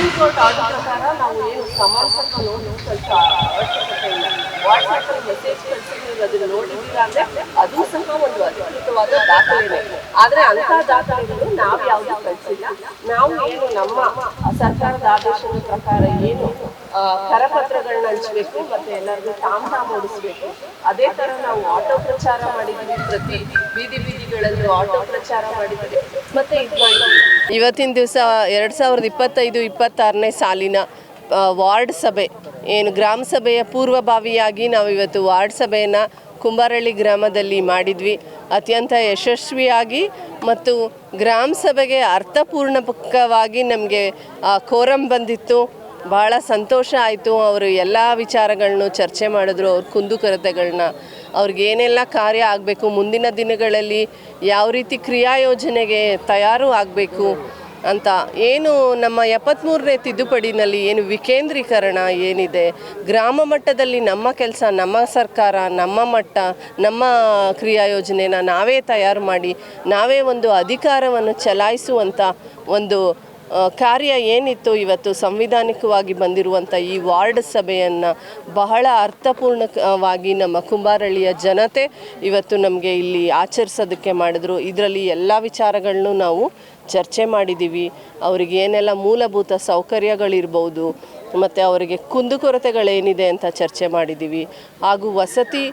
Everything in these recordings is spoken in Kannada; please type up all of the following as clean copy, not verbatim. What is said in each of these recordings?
ಸುಪ್ರೀಂ ಕೋರ್ಟ್ ಆರ್ಡರ್ ಪ್ರಕಾರ ನಾವು ಏನು ಸಮಾಜಕ್ಕೆ ನೋಡಿ ಸ್ವಲ್ಪ ಅವಶ್ಯಕತೆ ಇಲ್ಲ. ವಾಟ್ಸಪ್ಪಲ್ಲಿ ಮೆಸೇಜ್ ಕಳಿಸಿ ನೀವು ಅದನ್ನು ನೋಡಿದ್ದೀರಾ ಅಂದರೆ ಅದು ಸಹ ಒಂದು ಅಧಿಕೃತವಾದ ದಾಖಲೆನೇ. ಆದರೆ ಅಂಥ ದಾಖಲೆಗಳು ನಾವು ಯಾವುದು ಕಳಿಸಿಲ್ಲ. ನಾವು ಏನು ನಮ್ಮ ಸರ್ಕಾರದ ಆದೇಶದ ಪ್ರಕಾರ ಏನು ಕರಪತ್ರಗಳನ್ನ ಹಂಚಬೇಕು ಮತ್ತು ಎಲ್ಲರಿಗೂ ತಾಮ್ರ ಮೂಡಿಸ್ಬೇಕು, ಅದೇ ಥರ ನಾವು ಆಟೋ ಪ್ರಚಾರ ಮಾಡಿದ್ದೀವಿ. ಪ್ರತಿ ಬೀದಿಗಳಲ್ಲೂ ಆಟೋ ಪ್ರಚಾರ ಮಾಡಿದ್ದೀವಿ ಮತ್ತು ಇದು ಮಾಡಿದ್ದೀವಿ. ಇವತ್ತಿನ ದಿವಸ 2025-26ನೇ ಸಾಲಿನ ವಾರ್ಡ್ ಸಭೆ ಏನು ಗ್ರಾಮ ಸಭೆಯ ಪೂರ್ವಭಾವಿಯಾಗಿ ನಾವು ಇವತ್ತು ವಾರ್ಡ್ ಸಭೆಯನ್ನು ಕುಂಬಾರಳ್ಳಿ ಗ್ರಾಮದಲ್ಲಿ ಮಾಡಿದ್ವಿ. ಅತ್ಯಂತ ಯಶಸ್ವಿಯಾಗಿ ಮತ್ತು ಗ್ರಾಮ ಸಭೆಗೆ ಅರ್ಥಪೂರ್ಣಕವಾಗಿ ನಮಗೆ ಕೋರಂ ಬಂದಿತ್ತು. ಭಾಳ ಸಂತೋಷ ಆಯಿತು. ಅವರು ಎಲ್ಲ ವಿಚಾರಗಳನ್ನು ಚರ್ಚೆ ಮಾಡಿದ್ರು. ಅವ್ರ ಕುಂದುಕೊರತೆಗಳನ್ನ, ಅವ್ರಿಗೇನೆಲ್ಲ ಕಾರ್ಯ ಆಗಬೇಕು, ಮುಂದಿನ ದಿನಗಳಲ್ಲಿ ಯಾವ ರೀತಿ ಕ್ರಿಯಾಯೋಜನೆಗೆ ತಯಾರು ಆಗಬೇಕು ಅಂತ, ಏನು ನಮ್ಮ 73ನೇ ತಿದ್ದುಪಡಿನಲ್ಲಿ ಏನು ವಿಕೇಂದ್ರೀಕರಣ ಏನಿದೆ, ಗ್ರಾಮ ಮಟ್ಟದಲ್ಲಿ ನಮ್ಮ ಕೆಲಸ, ನಮ್ಮ ಸರ್ಕಾರ, ನಮ್ಮ ಮಟ್ಟ, ನಮ್ಮ ಕ್ರಿಯಾಯೋಜನೆನ ನಾವೇ ತಯಾರು ಮಾಡಿ ನಾವೇ ಒಂದು ಅಧಿಕಾರವನ್ನು ಚಲಾಯಿಸುವಂಥ ಒಂದು ಕಾರ್ಯ ಏನಿತ್ತು, ಇವತ್ತು ಸಂವಿಧಾನಿಕವಾಗಿ ಬಂದಿರುವಂಥ ಈ ವಾರ್ಡ್ ಸಭೆಯನ್ನು ಬಹಳ ಅರ್ಥಪೂರ್ಣವಾಗಿ ನಮ್ಮ ಕುಂಬಾರಳ್ಳಿಯ ಜನತೆ ಇವತ್ತು ನಮಗೆ ಇಲ್ಲಿ ಆಚರಿಸೋದಕ್ಕೆ ಮಾಡಿದ್ರು. ಇದರಲ್ಲಿ ಎಲ್ಲ ವಿಚಾರಗಳನ್ನು ನಾವು ಚರ್ಚೆ ಮಾಡಿದ್ದೀವಿ. ಅವರಿಗೆ ಏನೆಲ್ಲ ಮೂಲಭೂತ ಸೌಕರ್ಯಗಳಿರ್ಬೋದು ಮತ್ತು ಅವರಿಗೆ ಕುಂದುಕೊರತೆಗಳೇನಿದೆ ಅಂತ ಚರ್ಚೆ ಮಾಡಿದ್ದೀವಿ. ಹಾಗೂ ವಸತಿ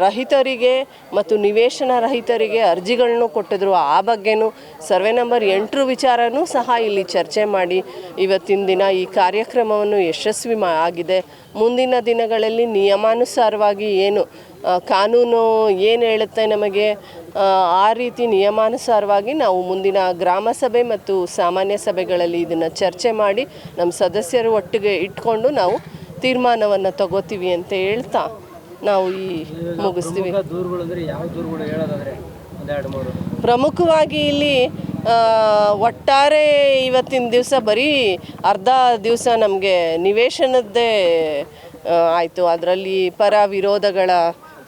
ರಹಿತರಿಗೆ ಮತ್ತು ನಿವೇಶನ ರಹಿತರಿಗೆ ಅರ್ಜಿಗಳನ್ನು ಕೊಟ್ಟಿದ್ರು. ಆ ಬಗ್ಗೆನೂ ಸರ್ವೆ ನಂಬರ್ 8 ವಿಚಾರನೂ ಸಹ ಇಲ್ಲಿ ಚರ್ಚೆ ಮಾಡಿ ಇವತ್ತಿನ ದಿನ ಈ ಕಾರ್ಯಕ್ರಮವನ್ನು ಯಶಸ್ವಿ ಆಗಿದೆ. ಮುಂದಿನ ದಿನಗಳಲ್ಲಿ ನಿಯಮಾನುಸಾರವಾಗಿ ಏನು ಕಾನೂನು ಏನು ಹೇಳುತ್ತೆ ನಮಗೆ ಆ ರೀತಿ ನಿಯಮಾನುಸಾರವಾಗಿ ನಾವು ಮುಂದಿನ ಗ್ರಾಮ ಸಭೆ ಮತ್ತು ಸಾಮಾನ್ಯ ಸಭೆಗಳಲ್ಲಿ ಇದನ್ನು ಚರ್ಚೆ ಮಾಡಿ ನಮ್ಮ ಸದಸ್ಯರು ಒಟ್ಟಿಗೆ ಇಟ್ಕೊಂಡು ನಾವು ತೀರ್ಮಾನವನ್ನು ತಗೋತೀವಿ ಅಂತ ಹೇಳ್ತಾ ನಾವು ಮುಗಿಸ್ತೀವಿ. ಪ್ರಮುಖವಾಗಿ ಇಲ್ಲಿ ಒಟ್ಟಾರೆ ಇವತ್ತಿನ ದಿವಸ ಬರೀ ಅರ್ಧ ದಿವಸ ನಮಗೆ ನಿವೇಶನದ್ದೇ ಆಯಿತು. ಅದರಲ್ಲಿ ಪರ ವಿರೋಧಗಳ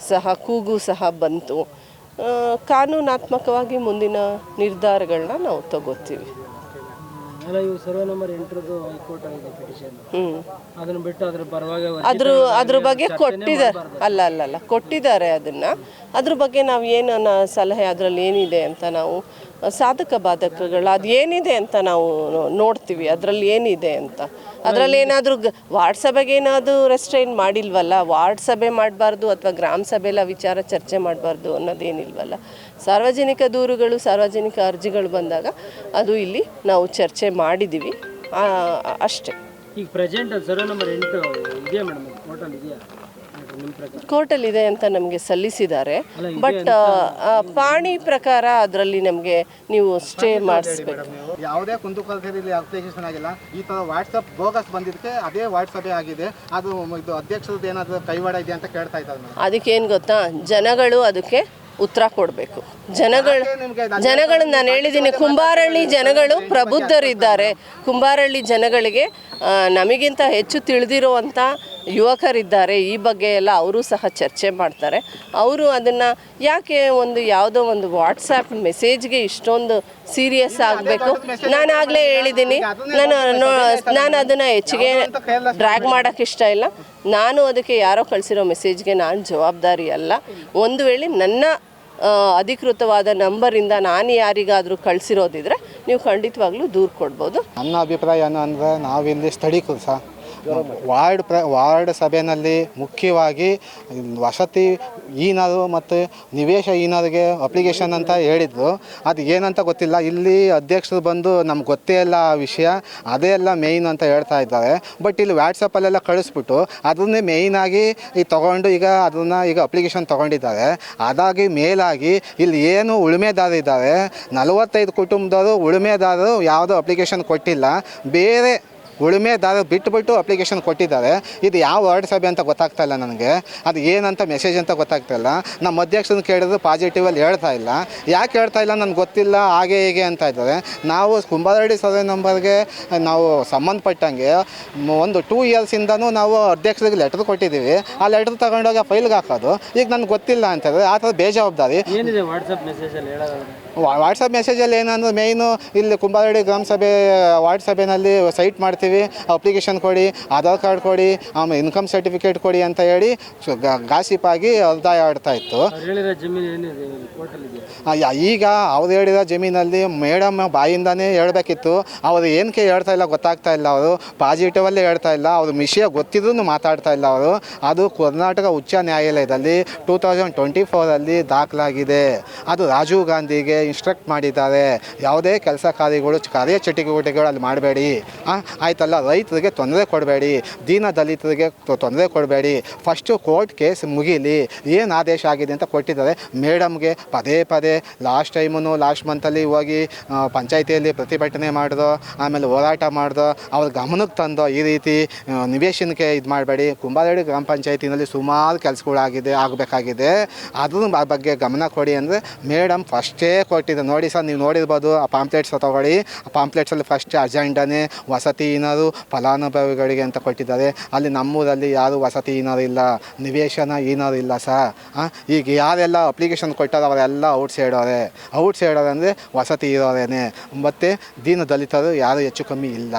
ಸಹ ಕೂಗು ಸಹ ಬಂತು. ಕಾನೂನಾತ್ಮಕವಾಗಿ ಮುಂದಿನ ನಿರ್ಧಾರಗಳನ್ನ ನಾವು ತಗೋತೀವಿ. ಸರ್ವೆ ನಂಬರ್ 8 ಹೈಕೋರ್ಟ್ ಆಗಿದೆ ಪಿಟಿಷನ್. ಅದನ್ನು ಬಿಟ್ಟು ಅದ್ರ ಪರವಾಗಿ ಅದ್ರ ಬಗ್ಗೆ ಕೊಟ್ಟಿದ್ದಾರೆ. ಅಲ್ಲ ಕೊಟ್ಟಿದ್ದಾರೆ ಅದನ್ನು. ಅದ್ರ ಬಗ್ಗೆ ನಾವು ಏನು ಸಲಹೆ ಅದರಲ್ಲಿ ಏನಿದೆ ಅಂತ ನಾವು ಸಾಧಕ ಬಾಧಕಗಳು ಅದು ಏನಿದೆ ಅಂತ ನಾವು ನೋಡ್ತೀವಿ. ಅದರಲ್ಲಿ ಏನಿದೆ ಅಂತ, ಅದರಲ್ಲಿ ಏನಾದರೂ ವಾರ್ಡ್ ಸಭೆಗೆ ಏನಾದರೂ ರೆಸ್ಟ್ರೈನ್ ಮಾಡಿಲ್ವಲ್ಲ, ವಾರ್ಡ್ ಸಭೆ ಮಾಡಬಾರ್ದು ಅಥವಾ ಗ್ರಾಮ ಸಭೆಲ್ಲ ವಿಚಾರ ಚರ್ಚೆ ಮಾಡಬಾರ್ದು ಅನ್ನೋದೇನಿಲ್ವಲ್ಲ. ಸಾರ್ವಜನಿಕ ದೂರುಗಳು, ಸಾರ್ವಜನಿಕ ಅರ್ಜಿಗಳು ಬಂದಾಗ ಅದು ಇಲ್ಲಿ ನಾವು ಚರ್ಚೆ ಮಾಡಿದ್ದೀವಿ ಅಷ್ಟೇ. ಈಗ ಪ್ರೆಸೆಂಟ್ ಸರ್ವೆ ನಂಬರ್ 8 ಇದೆಯಾ ಮೇಡಮ್? ಟೋಟಲ್ ಇದೆಯಾ? ಕೋರ್ಟಲ್ಲಿದೆ ಅಂತ ನಮಗೆ ಸಲ್ಲಿಸಿದ್ದಾರೆ. ಬಟ್ ಪಾಣಿ ಪ್ರಕಾರ ಅದರಲ್ಲಿ ನಮಗೆ ನೀವು ಸ್ಟೇ ಮಾಡಿಸ್ಬೇಕು. ಯಾವುದೇ ಕುಂದುಕೊರತೆ ಅಪ್ಲಿಕೇಶನ್ ಆಗಿಲ್ಲ. ಈ ಥರ ವಾಟ್ಸಪ್ ಬೋಗಸ್ ಬಂದಿದ್ದಕ್ಕೆ ಅದೇ ವಾಟ್ಸಪ್ಪೇ ಆಗಿದೆ. ಅದು ಇದು ಅಧ್ಯಕ್ಷರದ್ದು ಏನಾದರೂ ಕೈವಾಡ ಇದೆ ಅಂತ ಕೇಳ್ತಾ ಇದ್ದಾರೆ. ಅದಕ್ಕೇನು ಗೊತ್ತಾ, ಜನಗಳು ಅದಕ್ಕೆ ಉತ್ತರ ಕೊಡಬೇಕು. ಜನಗಳು ನಾನು ಹೇಳಿದ್ದೀನಿ, ಕುಂಬಾರಳ್ಳಿ ಜನಗಳು ಪ್ರಬುದ್ಧರಿದ್ದಾರೆ. ಕುಂಬಾರಳ್ಳಿ ಜನಗಳಿಗೆ ನಮಗಿಂತ ಹೆಚ್ಚು ತಿಳಿದಿರುವಂಥ ಯುವಕರಿದ್ದಾರೆ. ಈ ಬಗ್ಗೆ ಎಲ್ಲ ಅವರು ಸಹ ಚರ್ಚೆ ಮಾಡ್ತಾರೆ. ಅವರು ಅದನ್ನು ಯಾಕೆ ಯಾವುದೋ ಒಂದು ವಾಟ್ಸಾಪ್ ಮೆಸೇಜ್ಗೆ ಇಷ್ಟೊಂದು ಸೀರಿಯಸ್ ಆಗಬೇಕು? ನಾನು ಆಗಲೇ ಹೇಳಿದ್ದೀನಿ, ನಾನು ಅದನ್ನು ಹೆಚ್ಚಿಗೆ ಡ್ರ್ಯಾಗ್ ಮಾಡೋಕ್ಕೆ ಇಷ್ಟ ಇಲ್ಲ. ನಾನು ಅದಕ್ಕೆ ಯಾರೋ ಕಳಿಸಿರೋ ಮೆಸೇಜ್ಗೆ ನಾನು ಜವಾಬ್ದಾರಿ ಅಲ್ಲ. ಒಂದು ವೇಳೆ ನನ್ನ ಅಧಿಕೃತವಾದ ನಂಬರಿಂದ ನಾನು ಯಾರಿಗಾದರೂ ಕಳಿಸಿರೋದಿದ್ರೆ ನೀವು ಖಂಡಿತವಾಗ್ಲೂ ದೂರು ಕೊಡ್ಬೋದು. ನನ್ನ ಅಭಿಪ್ರಾಯ ಏನು ಅಂದರೆ, ನಾವಿಲ್ಲಿ ಸ್ಥಳೀಕರು ಸಹ ವಾರ್ಡ್ ಸಭೆಯಲ್ಲಿ ಮುಖ್ಯವಾಗಿ ವಸತಿ ಹೀನರು ಮತ್ತು ನಿವೇಶ ಹೀನರಿಗೆ ಅಪ್ಲಿಕೇಶನ್ ಅಂತ ಹೇಳಿದ್ರು. ಅದು ಏನಂತ ಗೊತ್ತಿಲ್ಲ. ಇಲ್ಲಿ ಅಧ್ಯಕ್ಷರು ಬಂದು ನಮ್ಗೆ ಗೊತ್ತೇ ಇಲ್ಲ ಆ ವಿಷಯ, ಅದೇ ಎಲ್ಲ ಮೇಯ್ನ್ ಅಂತ ಹೇಳ್ತಾ ಇದ್ದಾರೆ. ಬಟ್ ಇಲ್ಲಿ ವಾಟ್ಸಪ್ಪಲ್ಲೆಲ್ಲ ಕಳಿಸ್ಬಿಟ್ಟು ಅದನ್ನೇ ಮೇಯ್ನಾಗಿ ತೊಗೊಂಡು ಈಗ ಅಪ್ಲಿಕೇಶನ್ ತೊಗೊಂಡಿದ್ದಾರೆ. ಅದಾಗಿ ಮೇಲಾಗಿ ಇಲ್ಲಿ ಏನು ಉಳುಮೆದಾರರಿದ್ದಾರೆ, 45 ಕುಟುಂಬದವರು ಉಳುಮೆದಾರರು ಯಾವುದೋ ಅಪ್ಲಿಕೇಶನ್ ಕೊಟ್ಟಿಲ್ಲ. ಬೇರೆ ಉಳುಮೆದಾರ ಬಿಟ್ಟು ಅಪ್ಲಿಕೇಶನ್ ಕೊಟ್ಟಿದ್ದಾರೆ. ಇದು ಯಾವ ವಾರ್ಡ್ ಸಭೆ ಅಂತ ಗೊತ್ತಾಗ್ತಾ ಇಲ್ಲ ನನಗೆ. ಅದು ಏನಂತ ಮೆಸೇಜ್ ಅಂತ ಗೊತ್ತಾಗ್ತಾ ಇಲ್ಲ. ನಮ್ಮ ಅಧ್ಯಕ್ಷರನ್ನ ಕೇಳಿದ್ರು ಪಾಸಿಟಿವಲ್ಲಿ ಹೇಳ್ತಾ ಇಲ್ಲ. ಯಾಕೆ ಹೇಳ್ತಾ ಇಲ್ಲ ನನಗೆ ಗೊತ್ತಿಲ್ಲ, ಹಾಗೆ ಹೇಗೆ ಅಂತ ಇದ್ದಾರೆ. ನಾವು ಕುಂಬಾರಳ್ಳಿ ಸರ್ವೆ ನಂಬರ್ಗೆ ನಾವು ಸಂಬಂಧಪಟ್ಟಂಗೆ ಒಂದು 2 ಇಯರ್ಸಿಂದನೂ ನಾವು ಅಧ್ಯಕ್ಷರಿಗೆ ಲೆಟರ್ ಕೊಟ್ಟಿದ್ದೀವಿ. ಆ ಲೆಟರ್ ತಗೊಂಡೋಗಿ ಫೈಲ್ಗೆ ಹಾಕೋದು ಈಗ ನನಗೆ ಗೊತ್ತಿಲ್ಲ ಅಂತಂದರೆ ಆ ಥರ ಬೇಜವಾಬ್ದಾರಿ. ಏನಿದೆ ವಾಟ್ಸಪ್ ಮೆಸೇಜಲ್ಲಿ ಹೇಳೋದು? ವಾಟ್ಸಪ್ ಮೆಸೇಜಲ್ಲಿ ಏನಂದ್ರೆ ಮೇಯ್ನು ಇಲ್ಲಿ ಕುಂಬಾರಳ್ಳಿ ಗ್ರಾಮ ಸಭೆ ವಾರ್ಡ್ ಸಭೆಯಲ್ಲಿ ಸೈಟ್ ಮಾಡ್ತೀವಿ, ಅಪ್ಲಿಕೇಶನ್ ಕೊಡಿ, ಆಧಾರ್ ಕಾರ್ಡ್ ಕೊಡಿ, ಆಮೇಲೆ ಇನ್ಕಮ್ ಸರ್ಟಿಫಿಕೇಟ್ ಕೊಡಿ ಅಂತ ಹೇಳಿ ಗಾಸಿಪಾಗಿ ಒತ್ತಾಯ ಆಡ್ತಾ ಇತ್ತು. ಅವ್ರು ಹೇಳಿರೋ ಜಮೀನು ಏನಿದೆ ಟೋಟಲ್ ಇದೆಯಾ? ಈಗ ಅವ್ರು ಹೇಳಿರೋ ಜಮೀನಲ್ಲಿ ಮೇಡಮ್ ಬಾಯಿಂದಾನೇ ಹೇಳ್ಬೇಕಿತ್ತು. ಅವರು ಏನಕ್ಕೆ ಹೇಳ್ತಾ ಇಲ್ಲ ಗೊತ್ತಾಗ್ತಾ ಇಲ್ಲ. ಅವರು ಪಾಸಿಟಿವಲ್ಲೇ ಹೇಳ್ತಾ ಇಲ್ಲ, ಅವ್ರ ವಿಷಯ ಗೊತ್ತಿದ್ರೂ ಮಾತಾಡ್ತಾ ಇಲ್ಲ ಅವರು. ಅದು ಕರ್ನಾಟಕ ಉಚ್ಚ ನ್ಯಾಯಾಲಯದಲ್ಲಿ 2024 ದಾಖಲಾಗಿದೆ. ಅದು ರಾಜೀವ್ ಗಾಂಧಿಗೆ ಇನ್ಸ್ಟ್ರಕ್ಟ್ ಮಾಡಿದ್ದಾರೆ, ಯಾವುದೇ ಕೆಲಸ ಕಾರ್ಯಗಳು ಕಾರ್ಯಚಟುವಟಿಕೆಗಳು ಅಲ್ಲಿ ಮಾಡಬೇಡಿ, ಆಯ್ತಲ್ಲ, ರೈತರಿಗೆ ತೊಂದರೆ ಕೊಡಬೇಡಿ, ದೀನ ದಲಿತರಿಗೆ ತೊಂದರೆ ಕೊಡಬೇಡಿ, ಫಸ್ಟು ಕೋರ್ಟ್ ಕೇಸ್ ಮುಗೀಲಿ, ಏನು ಆದೇಶ ಆಗಿದೆ ಅಂತ ಕೊಟ್ಟಿದ್ದಾರೆ. ಮೇಡಮ್ಗೆ ಪದೇ ಪದೇ ಲಾಸ್ಟ್ ಮಂತಲ್ಲಿ ಹೋಗಿ ಪಂಚಾಯಿತಿಯಲ್ಲಿ ಪ್ರತಿಭಟನೆ ಮಾಡಿದೋ, ಆಮೇಲೆ ಹೋರಾಟ ಮಾಡಿದೋ, ಅವ್ರ ಗಮನಕ್ಕೆ ತಂದೋ ಈ ರೀತಿ ನಿವೇಶನಕ್ಕೆ ಇದು ಮಾಡಬೇಡಿ. ಕುಂಬಾರಳ್ಳಿ ಗ್ರಾಮ ಪಂಚಾಯತಿನಲ್ಲಿ ಸುಮಾರು ಆಗಬೇಕಾಗಿದೆ, ಅದ್ರ ಬಗ್ಗೆ ಗಮನ ಕೊಡಿ ಅಂದರೆ ಮೇಡಮ್ ಫಸ್ಟೇ ಕೊಟ್ಟಿದ್ದೆ. ನೋಡಿ ಸರ್, ನೀವು ನೋಡಿರ್ಬೋದು, ಆ ಪಾಂಪ್ಲೆಟ್ಸ್ ತೊಗೊಳ್ಳಿ. ಆ ಪಾಂಪ್ಲೆಟ್ಸಲ್ಲಿ ಫಸ್ಟ್ ಅಜೆಂಡಾನೇ ವಸತಿಹೀನರು ಫಲಾನುಭವಿಗಳಿಗೆ ಅಂತ ಕೊಟ್ಟಿದ್ದಾರೆ. ಅಲ್ಲಿ ನಮ್ಮೂರಲ್ಲಿ ಯಾರು ವಸತಿಹೀನರು ಇಲ್ಲ, ನಿವೇಶನ ಹೀನರು ಇಲ್ಲ ಸರ್. ಈಗ ಯಾರೆಲ್ಲ ಅಪ್ಲಿಕೇಶನ್ ಕೊಟ್ಟಾರೋ ಅವರೆಲ್ಲ ಔಟ್ಸೈಡವ್ರೆ ಅಂದರೆ ವಸತಿ ಇರೋರೇನೆ, ಮತ್ತು ದೀನ ದಲಿತರು ಯಾರು ಹೆಚ್ಚು ಕಮ್ಮಿ ಇಲ್ಲ.